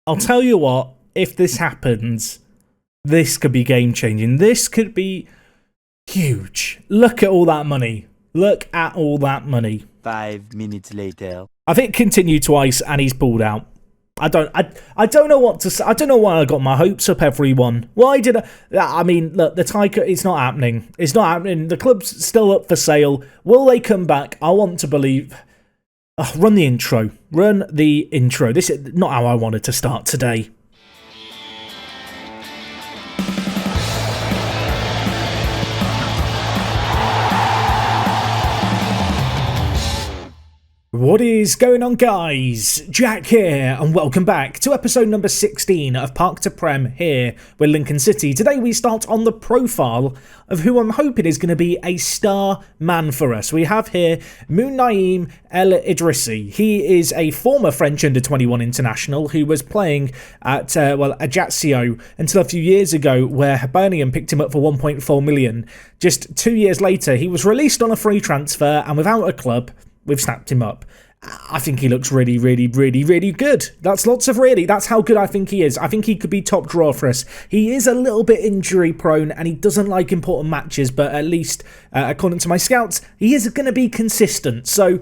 I'll tell you what, if this happens, this could be game-changing. This could be huge. Look at all that money. Look at all that money. 5 minutes later. I've hit continue twice and he's pulled out. I don't know what to say. I don't know why I got my hopes up, everyone. Why did I mean, look, the Tycoon, it's not happening. It's not happening. The club's still up for sale. Will they come back? I want to believe. Run the intro. Run the intro. This is not how I wanted to start today. What is going on, guys? Jack here, and welcome back to episode number 16 of Park to Prem here with Lincoln City. Today we start on the profile of who I'm hoping is going to be a star man for us. We have here Moon El Idrissi. He is a former French under-21 international who was playing at, Ajaccio until a few years ago, where Hibernian picked him up for 1.4 million. Just 2 years later, he was released on a free transfer, and without a club, we've snapped him up. I think he looks really, really, really, really good. That's how good I think he is. I think he could be top draw for us. He is a little bit injury prone and he doesn't like important matches, but at least, according to my scouts, he is going to be consistent. So,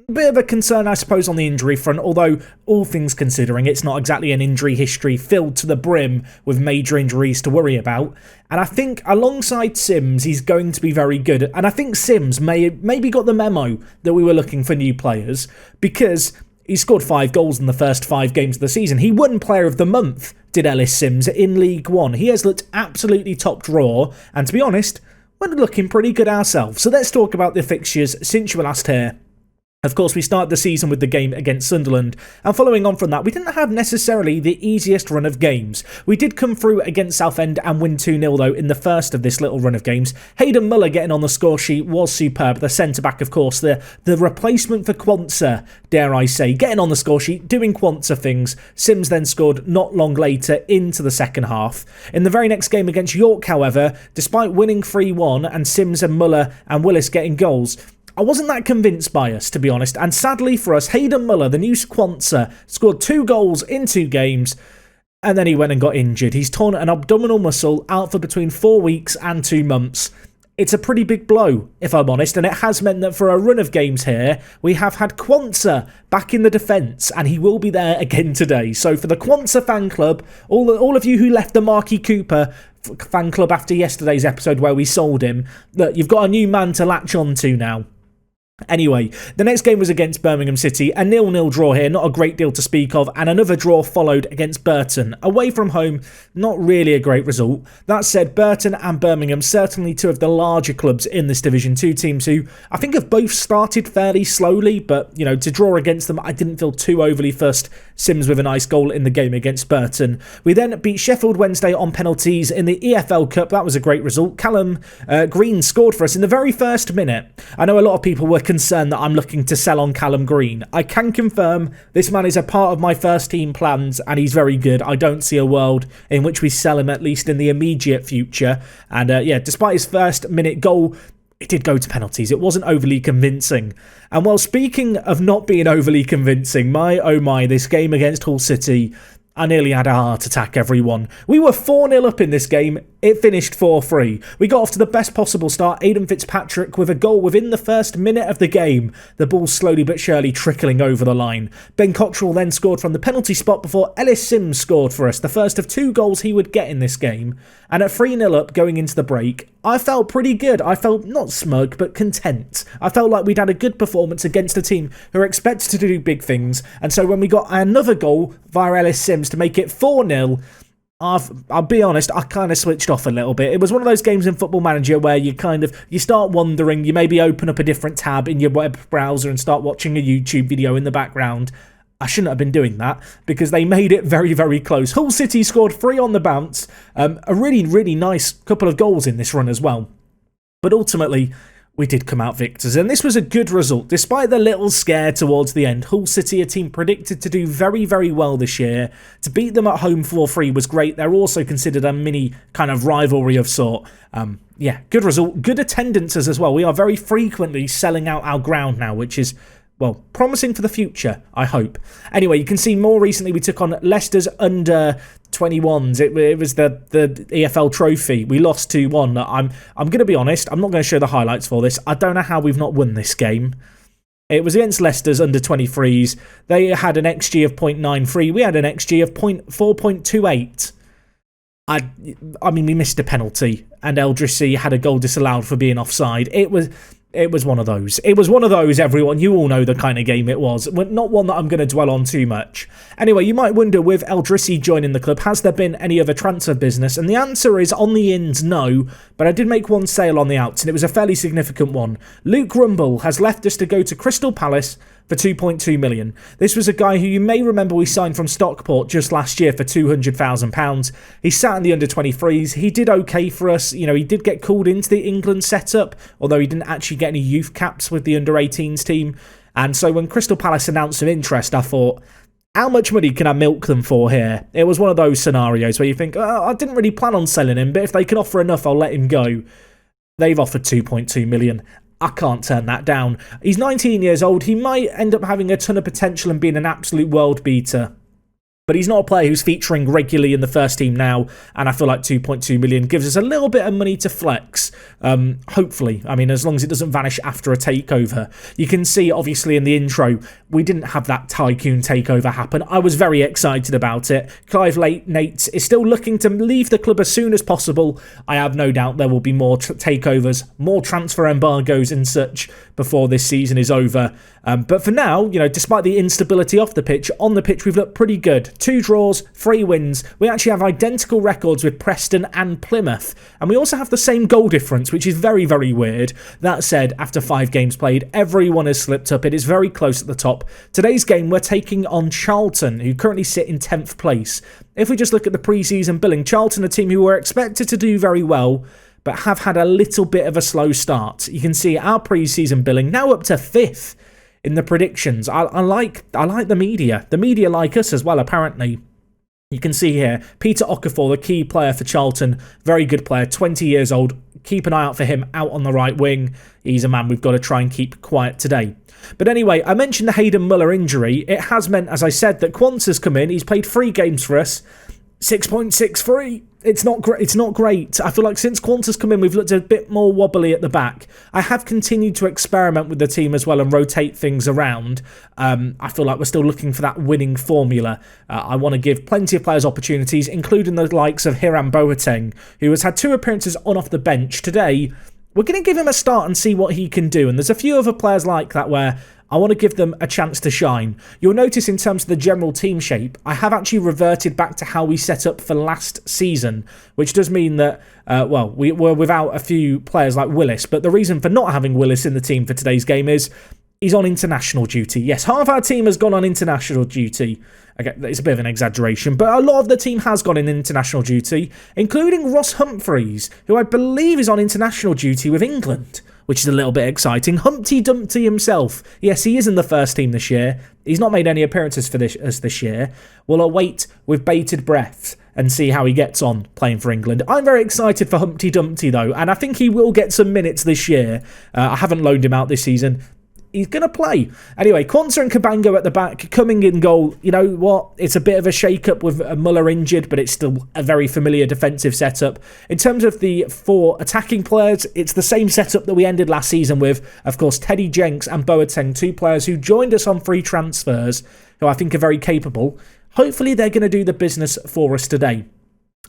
a bit of a concern, I suppose, on the injury front, although all things considering, it's not exactly an injury history filled to the brim with major injuries to worry about. And I think alongside Sims, he's going to be very good. And I think Sims maybe got the memo that we were looking for new players, because he scored 5 goals in the first 5 games of the season. He won Player of the Month, did Ellis Sims, in League One. He has looked absolutely top draw, and to be honest, we're looking pretty good ourselves. So let's talk about the fixtures since you were last here. Of course, we started the season with the game against Sunderland, and following on from that, we didn't have necessarily the easiest run of games. We did come through against Southend and win 2-0 though in the first of this little run of games. Hayden Muller getting on the score sheet was superb. The centre-back, of course, the replacement for Quansah, dare I say, getting on the score sheet, doing Quansah things. Sims then scored not long later into the second half. In the very next game against York, however, despite winning 3-1 and Sims and Muller and Willis getting goals, I wasn't that convinced by us, to be honest, and sadly for us, Hayden Muller, the new Quansah, scored 2 goals in 2 games, and then he went and got injured. He's torn an abdominal muscle, out for between 4 weeks and 2 months. It's a pretty big blow, if I'm honest, and it has meant that for a run of games here, we have had Quansah back in the defence, and he will be there again today. So for the Quansah fan club, all of you who left the Marky Cooper fan club after yesterday's episode where we sold him, look, you've got a new man to latch on to now. Anyway, the next game was against Birmingham City, a 0-0 draw here, not a great deal to speak of, and another draw followed against Burton. Away from home, not really a great result. That said, Burton and Birmingham, certainly 2 of the larger clubs in this Division 2 teams who I think have both started fairly slowly, but, you know, to draw against them, I didn't feel too overly fussed. Sims with a nice goal in the game against Burton. We then beat Sheffield Wednesday on penalties in the EFL Cup. That was a great result. Callum Green scored for us in the very first minute. I know a lot of people were concerned that I'm looking to sell on Callum Green. I can confirm this man is a part of my first team plans and he's very good. I don't see a world in which we sell him, at least in the immediate future. And despite his first minute goal, it did go to penalties. It wasn't overly convincing. And while speaking of not being overly convincing, my oh my, this game against Hull City, I nearly had a heart attack, everyone. We were 4-0 up in this game. It finished 4-3. We got off to the best possible start. Aidan Fitzpatrick with a goal within the first minute of the game. The ball slowly but surely trickling over the line. Ben Cottrell then scored from the penalty spot before Ellis Sims scored for us, the first of 2 goals he would get in this game. And at 3-0 up going into the break, I felt pretty good. I felt not smug, but content. I felt like we'd had a good performance against a team who are expected to do big things. And so when we got another goal via Ellis Sims to make it 4-0, I'll be honest, I kind of switched off a little bit. It was one of those games in Football Manager where you start wondering, you maybe open up a different tab in your web browser and start watching a YouTube video in the background. I shouldn't have been doing that because they made it very, very close. Hull City scored 3 on the bounce. A really, really nice couple of goals in this run as well. But ultimately, we did come out victors, and this was a good result. Despite the little scare towards the end, Hull City, a team predicted to do very, very well this year. To beat them at home 4-3 was great. They're also considered a mini kind of rivalry of sort. Good result. Good attendances as well. We are very frequently selling out our ground now, which is well, promising for the future, I hope. Anyway, you can see more recently we took on Leicester's under 21s. It was the EFL trophy. We lost 2-1. I'm going to be honest, I'm not going to show the highlights for this. I don't know how we've not won this game. It was against Leicester's under 23s. They had an XG of 0.93. We had an XG of 4.28. I mean, we missed a penalty, and Eldrissi had a goal disallowed for being offside. It was one of those. It was one of those, everyone. You all know the kind of game it was. Not one that I'm going to dwell on too much. Anyway, you might wonder, with Eldrissi joining the club, has there been any other transfer business? And the answer is, on the ins, no. But I did make one sale on the outs, and it was a fairly significant one. Luke Rumble has left us to go to Crystal Palace for 2.2 million. This was a guy who you may remember we signed from Stockport just last year for £200,000. He sat in the under-23s. He did okay for us. You know, he did get called into the England setup, although he didn't actually get any youth caps with the under-18s team. And so when Crystal Palace announced some interest, I thought, how much money can I milk them for here? It was one of those scenarios where you think, oh, I didn't really plan on selling him, but if they can offer enough, I'll let him go. They've offered 2.2 million. I can't turn that down. He's 19 years old. He might end up having a ton of potential and being an absolute world beater. But he's not a player who's featuring regularly in the first team now, and I feel like 2.2 million gives us a little bit of money to flex. Hopefully, I mean, as long as it doesn't vanish after a takeover. You can see, obviously, in the intro, we didn't have that Tycoon Takeover happen. I was very excited about it. Clive Nates is still looking to leave the club as soon as possible. I have no doubt there will be more takeovers, more transfer embargoes and such before this season is over. But for now, you know, despite the instability off the pitch, on the pitch we've looked pretty good. 2 draws, 3 wins. We actually have identical records with Preston and Plymouth. And we also have the same goal difference, which is very, very weird. That said, after 5 games played, everyone has slipped up. It is very close at the top. Today's game, we're taking on Charlton, who currently sit in 10th place. If we just look at the pre-season billing, Charlton, a team who were expected to do very well, but have had a little bit of a slow start. You can see our pre-season billing now up to 5th in the predictions. I like the media. The media like us as well, apparently. You can see here, Peter Okafor, the key player for Charlton. Very good player, 20 years old. Keep an eye out for him out on the right wing. He's a man we've got to try and keep quiet today. But anyway, I mentioned the Hayden Muller injury. It has meant, as I said, that Quanta's come in. He's played 3 games for us. 6.63. It's not great. It's not great. I feel like since Quanta's come in, we've looked a bit more wobbly at the back. I have continued to experiment with the team as well and rotate things around. I feel like we're still looking for that winning formula. I want to give plenty of players opportunities, including the likes of Hiram Boateng, who has had 2 appearances on off the bench. Today, we're going to give him a start and see what he can do. And there's a few other players like that where I want to give them a chance to shine. You'll notice in terms of the general team shape, I have actually reverted back to how we set up for last season, which does mean that, we were without a few players like Willis. But the reason for not having Willis in the team for today's game is he's on international duty. Yes, half our team has gone on international duty. Okay, it's a bit of an exaggeration, but a lot of the team has gone in international duty, including Ross Humphreys, who I believe is on international duty with England, which is a little bit exciting. Humpty Dumpty himself. Yes, he is in the first team this year. He's not made any appearances for this year. We'll await with bated breath and see how he gets on playing for England. I'm very excited for Humpty Dumpty, though, and I think he will get some minutes this year. I haven't loaned him out this season. He's going to play. Anyway, Quanta and Cabango at the back, coming in goal. You know what? It's a bit of a shake-up with Muller injured, but it's still a very familiar defensive setup. In terms of the 4 attacking players, it's the same setup that we ended last season with. Of course, Teddy Jenks and Boateng, 2 players who joined us on free transfers, who I think are very capable. Hopefully, they're going to do the business for us today.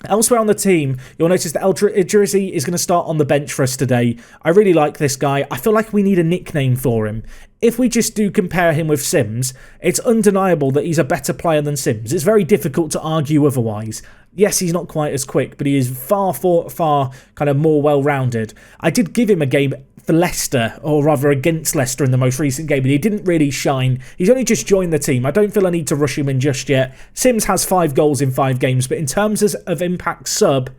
Elsewhere on the team, you'll notice that Eldrissi is going to start on the bench for us today. I really like this guy. I feel like we need a nickname for him. If we just do compare him with Sims, it's undeniable that he's a better player than Sims. It's very difficult to argue otherwise. Yes, he's not quite as quick, but he is far kind of more well-rounded. I did give him a game for Leicester, or rather against Leicester in the most recent game, but he didn't really shine. He's only just joined the team. I don't feel I need to rush him in just yet. Sims has 5 goals in 5 games, but in terms of impact sub,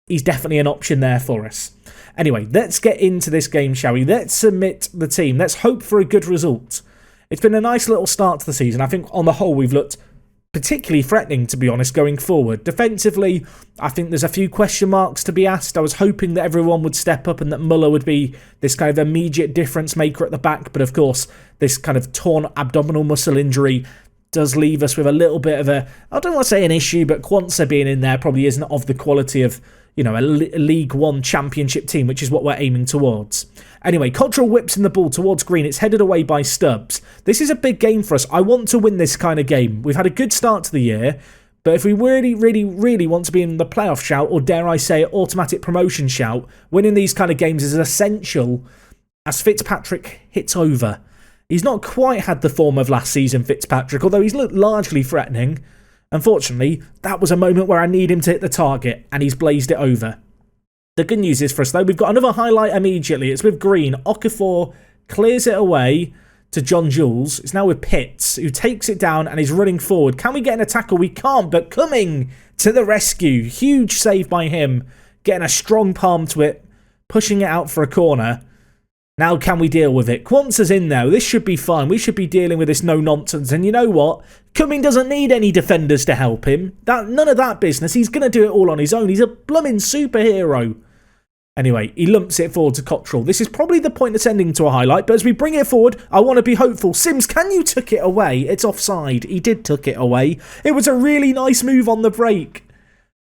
he's definitely an option there for us. Anyway, let's get into this game, shall we? Let's submit the team. Let's hope for a good result. It's been a nice little start to the season. I think on the whole we've looked particularly threatening, to be honest, going forward. Defensively, I think there's a few question marks to be asked. I was hoping that everyone would step up and that Muller would be this kind of immediate difference maker at the back. But of course, this kind of torn abdominal muscle injury does leave us with a little bit of a, I don't want to say an issue, but Quansah being in there probably isn't of the quality of, you know, a League One championship team, which is what we're aiming towards. Anyway, Cottrell whips in the ball towards Green. It's headed away by Stubbs. This is a big game for us. I want to win this kind of game. We've had a good start to the year, but if we really, really, really want to be in the playoff shout, or dare I say automatic promotion shout, winning these kind of games is essential as Fitzpatrick hits over. He's not quite had the form of last season, Fitzpatrick, although he's looked largely threatening. Unfortunately, that was a moment where I need him to hit the target, and he's blazed it over. The good news is for us, though, we've got another highlight immediately. It's with Green. Okafor clears it away to John Jules. It's now with Pitts, who takes it down and is running forward. Can we get in a tackle? We can't, but coming to the rescue. Huge save by him, getting a strong palm to it, pushing it out for a corner. Now can we deal with it? Quansah's in there. This should be fine. We should be dealing with this no-nonsense. And you know what? Cumming doesn't need any defenders to help him. None of that business. He's going to do it all on his own. He's a blooming superhero. Anyway, he lumps it forward to Cottrell. This is probably the point that's ending to a highlight, but as we bring it forward, I want to be hopeful. Sims, can you tuck it away? It's offside. He did tuck it away. It was a really nice move on the break.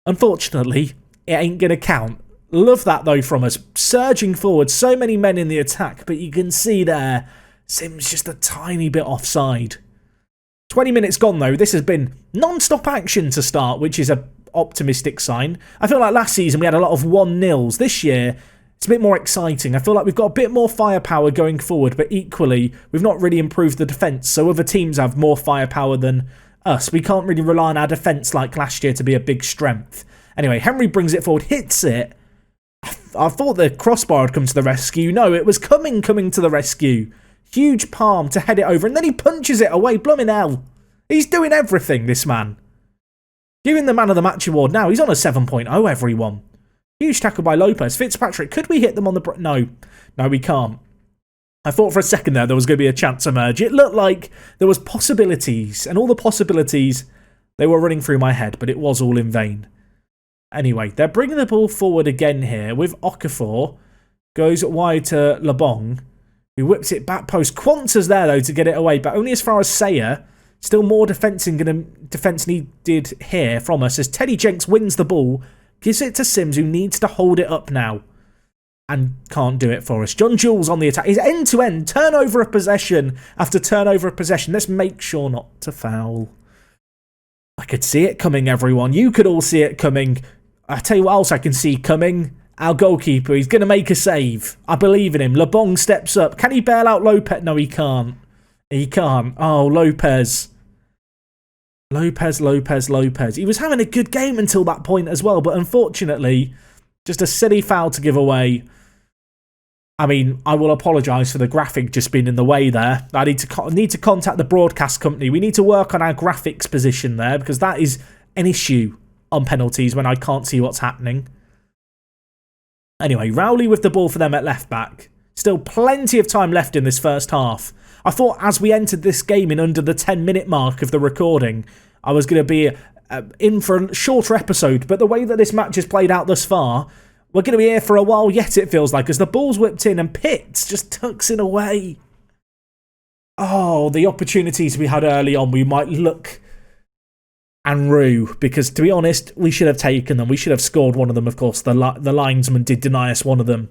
Unfortunately, it ain't going to count. Love that, though, from us. Surging forward, so many men in the attack, but you can see there, Sims just a tiny bit offside. 20 minutes gone, though. This has been non-stop action to start, which is a optimistic sign. I feel like last season we had a lot of 1-0s. This year, it's a bit more exciting. I feel like we've got a bit more firepower going forward, but equally, we've not really improved the defence, so other teams have more firepower than us. We can't really rely on our defence like last year to be a big strength. Anyway, Henry brings it forward, hits it. I thought the crossbar had come to the rescue. No, it was coming to the rescue. Huge palm to head it over, and then he punches it away. Blooming hell. He's doing everything, this man. Giving the man of the match award now. He's on a 7.0, everyone. Huge tackle by Lopez. Fitzpatrick, could we hit them on the... No, we can't. I thought for a second there was going to be a chance emerge. It looked like there was possibilities, and all the possibilities, they were running through my head, but it was all in vain. Anyway, they're bringing the ball forward again here with Okafor. Goes wide to LeBong, who whips it back post. Quansah's there, though, to get it away, but only as far as Sayer. Still more defence needed here from us as Teddy Jenks wins the ball, gives it to Sims, who needs to hold it up now and can't do it for us. John Jules on the attack. He's end-to-end, turnover of possession after turnover of possession. Let's make sure not to foul. I could see it coming, everyone. You could all see it coming. I tell you what else I can see coming. Our goalkeeper, he's going to make a save. I believe in him. LeBong steps up. Can he bail out Lopez? No, he can't. He can't. Oh, Lopez. Lopez. He was having a good game until that point as well, but unfortunately, just a silly foul to give away. I mean, I will apologise for the graphic just being in the way there. I need to contact the broadcast company. We need to work on our graphics position there, because that is an issue on penalties when I can't see what's happening. Anyway, Rowley with the ball for them at left back. Still plenty of time left in this first half. I thought as we entered this game in under the 10-minute mark of the recording, I was going to be in for a shorter episode, but the way that this match has played out thus far, we're going to be here for a while yet, it feels like, as the ball's whipped in and Pitts just tucks it away. Oh, the opportunities we had early on, we might look and rue, because to be honest, we should have taken them. We should have scored one of them, of course. The linesman did deny us one of them.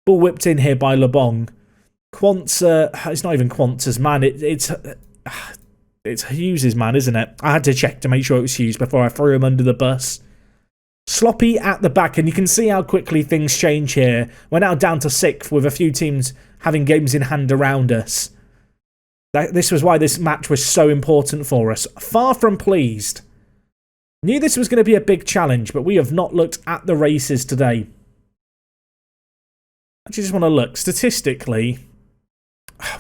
Ball whipped in here by LeBong. Quansah, it's not even Quansah's man, it's Hughes' man, isn't it? I had to check to make sure it was Hughes before I threw him under the bus. Sloppy at the back, and you can see how quickly things change here. We're now down to 6th with a few teams having games in hand around us. This was why this match was so important for us. Far from pleased. Knew this was going to be a big challenge, but we have not looked at the races today. I just want to look. Statistically,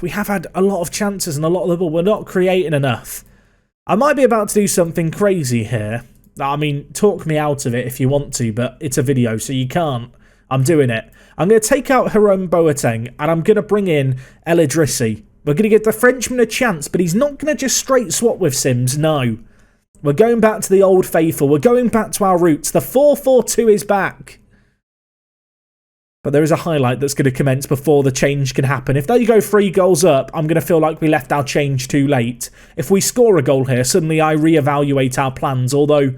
we have had a lot of chances and a lot of the ball. We're not creating enough. I might be about to do something crazy here. I mean, talk me out of it if you want to, but it's a video, so you can't. I'm doing it. I'm going to take out Jerome Boateng, and I'm going to bring in El Idrissi. We're going to give the Frenchman a chance, but he's not going to just straight swap with Sims, no. We're going back to the old faithful. We're going back to our roots. The 4-4-2 is back. But there is a highlight that's going to commence before the change can happen. If they go 3 goals up, I'm going to feel like we left our change too late. If we score a goal here, suddenly I reevaluate our plans. Although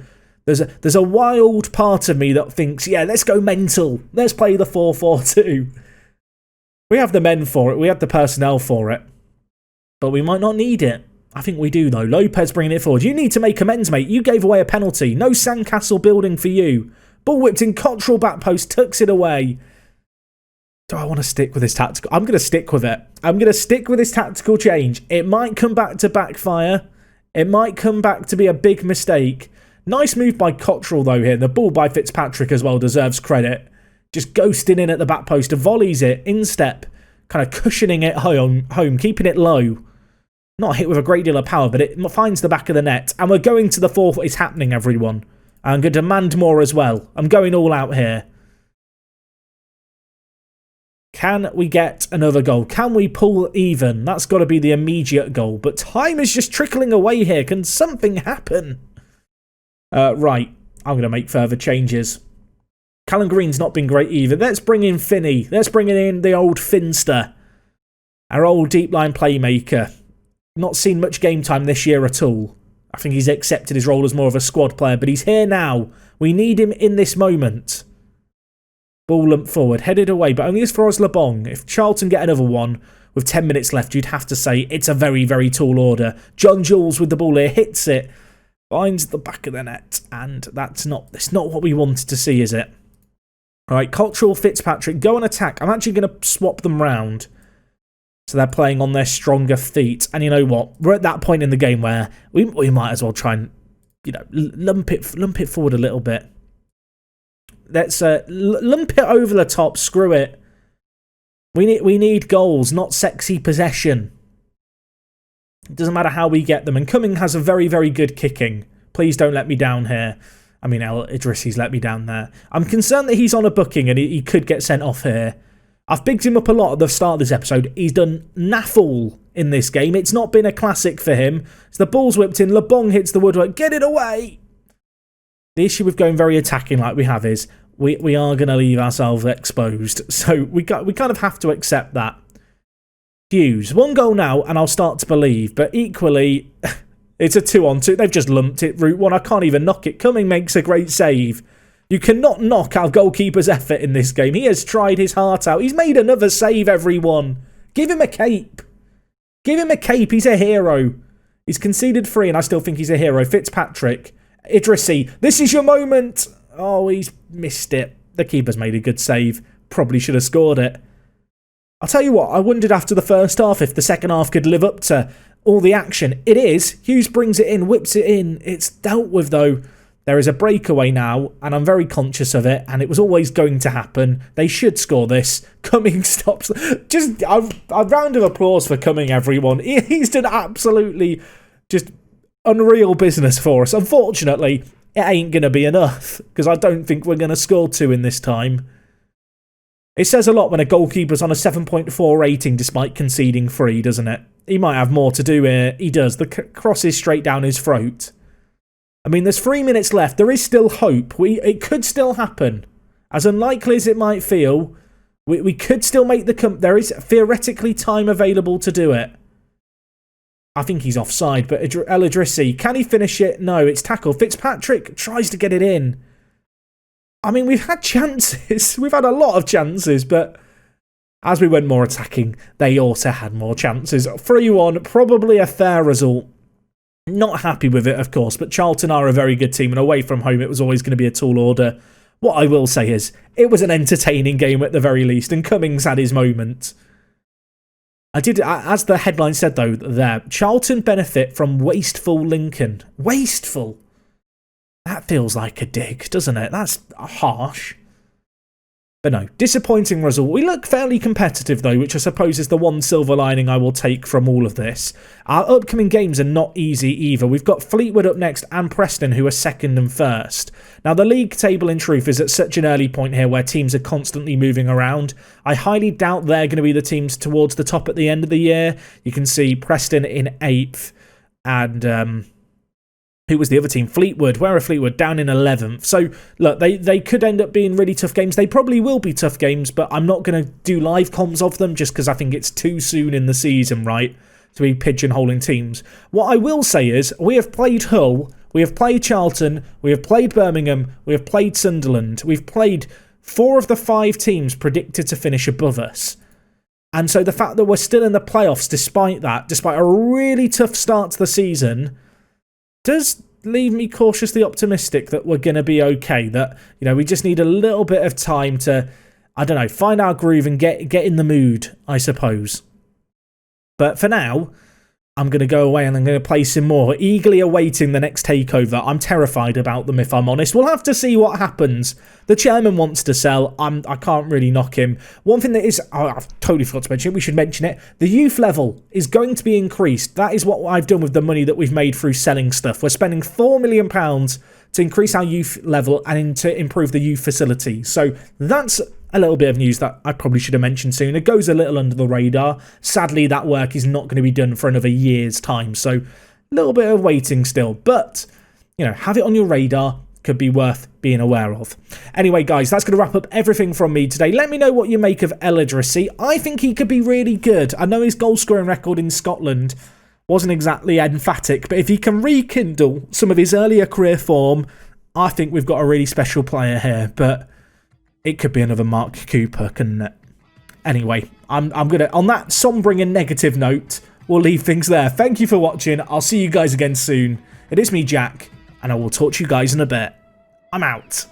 there's a wild part of me that thinks, yeah, let's go mental. Let's play the 4-4-2. We have the men for it. We have the personnel for it. But we might not need it. I think we do, though. Lopez bringing it forward. You need to make amends, mate. You gave away a penalty. No sandcastle building for you. Ball whipped in. Cottrell back post. Tucks it away. Do I want to stick with this tactical? I'm going to stick with it. I'm going to stick with this tactical change. It might come back to backfire. It might come back to be a big mistake. Nice move by Cottrell, though, here. The ball by Fitzpatrick as well deserves credit. Just ghosting in at the back post and volleys it. Instep. Kind of cushioning it home, keeping it low. Not hit with a great deal of power, but it finds the back of the net. And we're going to the 4th. It's happening, everyone. I'm going to demand more as well. I'm going all out here. Can we get another goal? Can we pull even? That's got to be the immediate goal. But time is just trickling away here. Can something happen? Right. I'm going to make further changes. Callum Green's not been great either. Let's bring in Finney. Let's bring in the old Finster. Our old deep line playmaker. Not seen much game time this year at all. I think he's accepted his role as more of a squad player. But he's here now. We need him in this moment. Ball lumped forward, headed away, but only as far as LeBong. If Charlton get another one with 10 minutes left, you'd have to say it's a very, very tall order. John Jules with the ball here, hits it, finds the back of the net, and that's not what we wanted to see, is it? All right, Cottrell, Fitzpatrick, go on attack. I'm actually going to swap them round. So they're playing on their stronger feet. And you know what? We're at that point in the game where we might as well try and, lump it forward a little bit. Let's lump it over the top. Screw it. We need goals, not sexy possession. It doesn't matter how we get them. And Cumming has a very, very good kicking. Please don't let me down here. I mean, El Idrissi's let me down there. I'm concerned that he's on a booking and he could get sent off here. I've bigged him up a lot at the start of this episode. He's done naff all in this game. It's not been a classic for him. So the ball's whipped in. LeBong hits the woodwork. Get it away! The issue with going very attacking like we have is we are going to leave ourselves exposed. So we kind of have to accept that. Hughes, 1 goal now and I'll start to believe. But equally, it's a 2-on-2. They've just lumped it. Route 1, I can't even knock it. Cumming makes a great save. You cannot knock our goalkeeper's effort in this game. He has tried his heart out. He's made another save, everyone. Give him a cape. Give him a cape. He's a hero. He's conceded 3 and I still think he's a hero. Fitzpatrick. Idrissi, this is your moment. Oh, he's missed it. The keeper's made a good save. Probably should have scored it. I'll tell you what, I wondered after the first half if the second half could live up to all the action. It is. Hughes brings it in, whips it in. It's dealt with, though. There is a breakaway now, and I'm very conscious of it, and it was always going to happen. They should score this. Cumming stops. Just a round of applause for Cumming, everyone. He's done absolutely just unreal business for us. Unfortunately, it ain't going to be enough, because I don't think we're going to score 2 in this time. It says a lot when a goalkeeper's on a 7.4 rating despite conceding 3, doesn't it? He might have more to do here. He does. The cross is straight down his throat. I mean, there's 3 minutes left. There is still hope. It could still happen. As unlikely as it might feel, we could still make the... There is theoretically time available to do it. I think he's offside, but El Idrissi, can he finish it? No, it's tackled. Fitzpatrick tries to get it in. I mean, we've had chances. We've had a lot of chances, but as we went more attacking, they also had more chances. 3-1, probably a fair result. Not happy with it, of course, but Charlton are a very good team, and away from home, it was always going to be a tall order. What I will say is, it was an entertaining game at the very least, and Cummings had his moment. As the headline said, though, there, Charlton benefit from wasteful Lincoln. Wasteful? That feels like a dig, doesn't it? That's harsh. But no, disappointing result. We look fairly competitive, though, which I suppose is the one silver lining I will take from all of this. Our upcoming games are not easy either. We've got Fleetwood up next and Preston, who are second and first. Now, the league table, in truth, is at such an early point here where teams are constantly moving around. I highly doubt they're going to be the teams towards the top at the end of the year. You can see Preston in 8th and... Who was the other team? Fleetwood. Where are Fleetwood? Down in 11th. So, look, they could end up being really tough games. They probably will be tough games, but I'm not going to do live comms of them just because I think it's too soon in the season, right, to be pigeonholing teams. What I will say is we have played Hull, we have played Charlton, we have played Birmingham, we have played Sunderland. We've played 4 of the 5 teams predicted to finish above us. And so the fact that we're still in the playoffs despite that, despite a really tough start to the season, does leave me cautiously optimistic that we're going to be okay. That, we just need a little bit of time to, I don't know, find our groove and get in the mood, I suppose. But for now, I'm going to go away and I'm going to play some more, eagerly awaiting the next takeover. I'm terrified about them, if I'm honest. We'll have to see what happens. The chairman wants to sell. I can't really knock him. One thing that is, I've totally forgot to mention it, we should mention it. The youth level is going to be increased. That is what I've done with the money that we've made through selling stuff. We're spending £4 million to increase our youth level and to improve the youth facility. So that's a little bit of news that I probably should have mentioned soon. It goes a little under the radar. Sadly, that work is not going to be done for another year's time. So a little bit of waiting still. But, have it on your radar. Could be worth being aware of. Anyway, guys, that's going to wrap up everything from me today. Let me know what you make of El Idrissi. I think he could be really good. I know his goal-scoring record in Scotland wasn't exactly emphatic, but if he can rekindle some of his earlier career form, I think we've got a really special player here. But it could be another Mark Cooper, couldn't it? Anyway, I'm gonna, on that sombering and negative note, we'll leave things there. Thank you for watching. I'll see you guys again soon. It is me, Jack, and I will talk to you guys in a bit. I'm out.